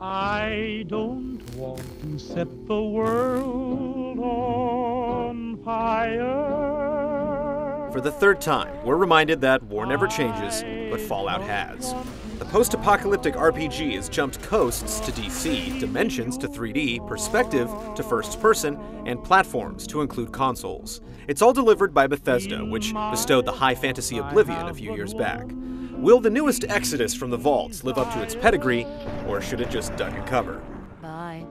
I don't want to set the world on fire. For the third time, we're reminded that war never changes, but Fallout has. The post-apocalyptic RPG has jumped coasts to DC, dimensions to 3D, perspective to first person, and platforms to include consoles. It's all delivered by Bethesda, which bestowed the high fantasy Oblivion a few years back. Will the newest exodus from the vaults live up to its pedigree, or should it just duck and cover? Bye.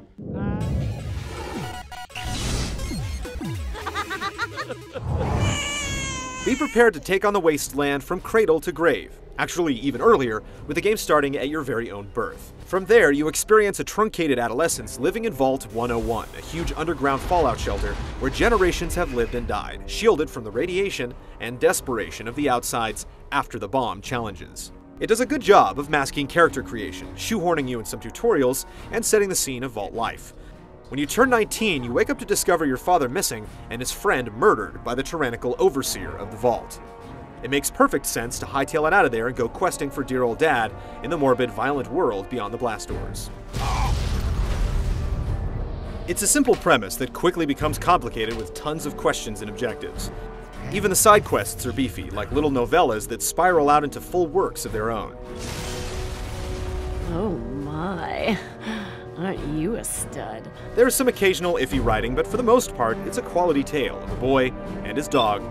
Be prepared to take on the wasteland from cradle to grave. Actually, even earlier, with the game starting at your very own birth. From there, you experience a truncated adolescence living in Vault 101, a huge underground fallout shelter where generations have lived and died, shielded from the radiation and desperation of the outside's after the bomb challenges. It does a good job of masking character creation, shoehorning you in some tutorials, and setting the scene of Vault life. When you turn 19, you wake up to discover your father missing and his friend murdered by the tyrannical overseer of the Vault. It makes perfect sense to hightail it out of there and go questing for dear old dad in the morbid, violent world beyond the blast doors. It's a simple premise that quickly becomes complicated with tons of questions and objectives. Even the side quests are beefy, like little novellas that spiral out into full works of their own. Oh my. Aren't you a stud? There's some occasional iffy writing, but for the most part, it's a quality tale of a boy and his dog,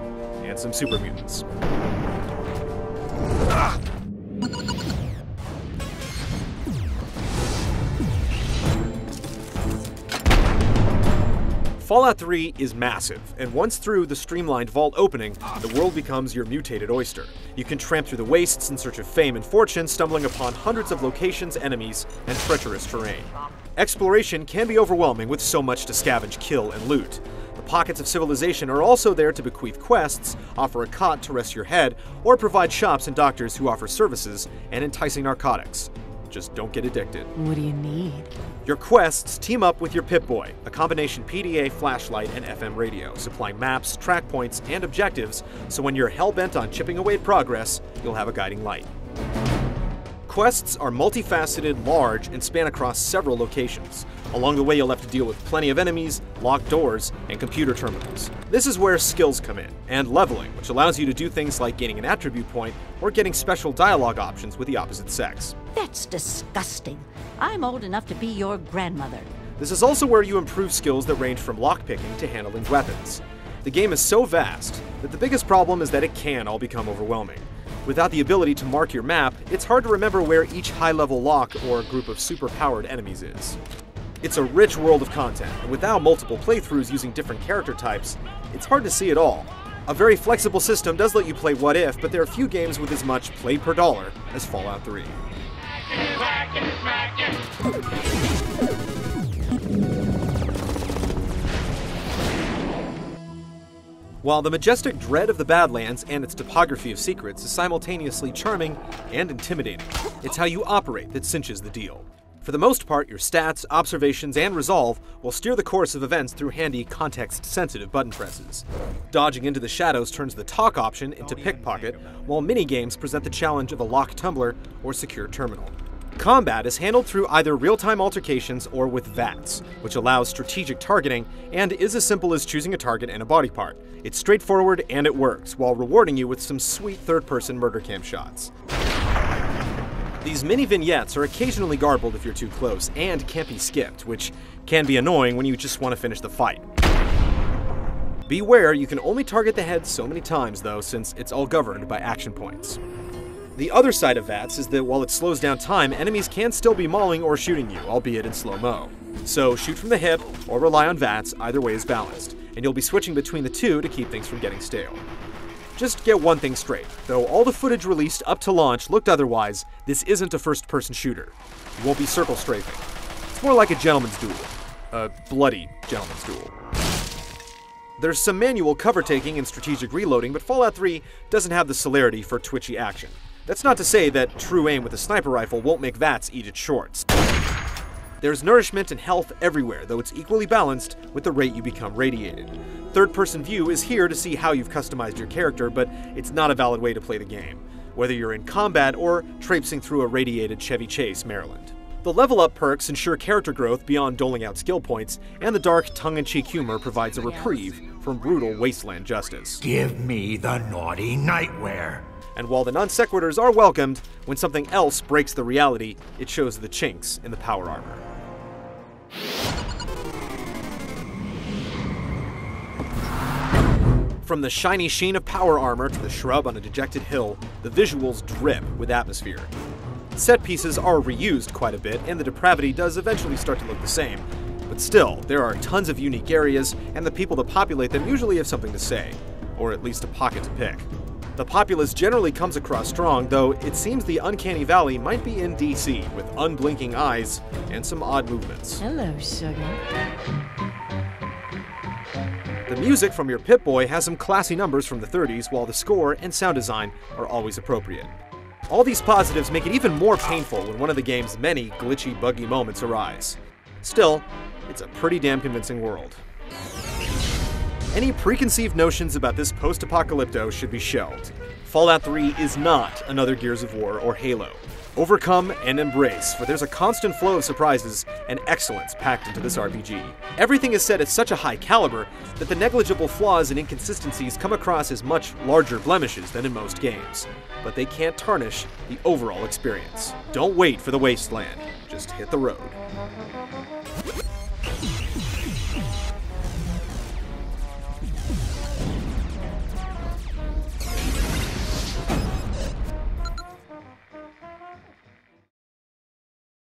and some super mutants. Fallout 3 is massive, and once through the streamlined vault opening, the world becomes your mutated oyster. You can tramp through the wastes in search of fame and fortune, stumbling upon hundreds of locations, enemies, and treacherous terrain. Exploration can be overwhelming with so much to scavenge, kill, and loot. The pockets of civilization are also there to bequeath quests, offer a cot to rest your head, or provide shops and doctors who offer services and enticing narcotics. Just don't get addicted. What do you need? Your quests team up with your Pip-Boy, a combination PDA, flashlight, and FM radio, supplying maps, track points, and objectives, so when you're hell-bent on chipping away at progress, you'll have a guiding light. Quests are multifaceted, large, and span across several locations. Along the way, you'll have to deal with plenty of enemies, locked doors, and computer terminals. This is where skills come in, and leveling, which allows you to do things like gaining an attribute point or getting special dialogue options with the opposite sex. That's disgusting. I'm old enough to be your grandmother. This is also where you improve skills that range from lockpicking to handling weapons. The game is so vast that the biggest problem is that it can all become overwhelming. Without the ability to mark your map, it's hard to remember where each high-level lock or group of super-powered enemies is. It's a rich world of content, and without multiple playthroughs using different character types, it's hard to see it all. A very flexible system does let you play what if, but there are few games with as much play per dollar as Fallout 3. While the majestic dread of the Badlands and its topography of secrets is simultaneously charming and intimidating, it's how you operate that cinches the deal. For the most part, your stats, observations, and resolve will steer the course of events through handy, context-sensitive button presses. Dodging into the shadows turns the talk option into pickpocket, while mini-games present the challenge of a locked tumbler or secure terminal. Combat is handled through either real-time altercations or with VATS, which allows strategic targeting and is as simple as choosing a target and a body part. It's straightforward and it works, while rewarding you with some sweet third-person murder cam shots. These mini-vignettes are occasionally garbled if you're too close, and can't be skipped, which can be annoying when you just want to finish the fight. Beware, you can only target the head so many times though, since it's all governed by action points. The other side of VATS is that while it slows down time, enemies can still be mauling or shooting you, albeit in slow-mo. So shoot from the hip, or rely on VATS, either way is balanced, and you'll be switching between the two to keep things from getting stale. Just get one thing straight, though all the footage released up to launch looked otherwise, this isn't a first-person shooter. You won't be circle strafing. It's more like a gentleman's duel. A bloody gentleman's duel. There's some manual cover taking and strategic reloading, but Fallout 3 doesn't have the celerity for twitchy action. That's not to say that true aim with a sniper rifle won't make VATS eat its shorts. There's nourishment and health everywhere, though it's equally balanced with the rate you become radiated. Third-person view is here to see how you've customized your character, but it's not a valid way to play the game. whether you're in combat or traipsing through a radiated Chevy Chase, Maryland. The level up perks ensure character growth beyond doling out skill points, and the dark, tongue-in-cheek humor provides a reprieve from brutal wasteland justice. Give me the naughty nightwear. And while the non sequiturs are welcomed, when something else breaks the reality, it shows the chinks in the power armor. From the shiny sheen of power armor to the shrub on a dejected hill, the visuals drip with atmosphere. Set pieces are reused quite a bit, and the depravity does eventually start to look the same. But still, there are tons of unique areas, and the people that populate them usually have something to say, or at least a pocket to pick. The populace generally comes across strong, though it seems the Uncanny Valley might be in DC, with unblinking eyes and some odd movements. Hello, sugar. The music from your Pip-Boy has some classy numbers from the 30s, while the score and sound design are always appropriate. All these positives make it even more painful when one of the game's many glitchy, buggy moments arise. Still, it's a pretty damn convincing world. Any preconceived notions about this post-apocalypto should be shelved. Fallout 3 is not another Gears of War or Halo. Overcome and embrace, for there's a constant flow of surprises and excellence packed into this RPG. Everything is set at such a high caliber that the negligible flaws and inconsistencies come across as much larger blemishes than in most games. But they can't tarnish the overall experience. Don't wait for the wasteland, just hit the road.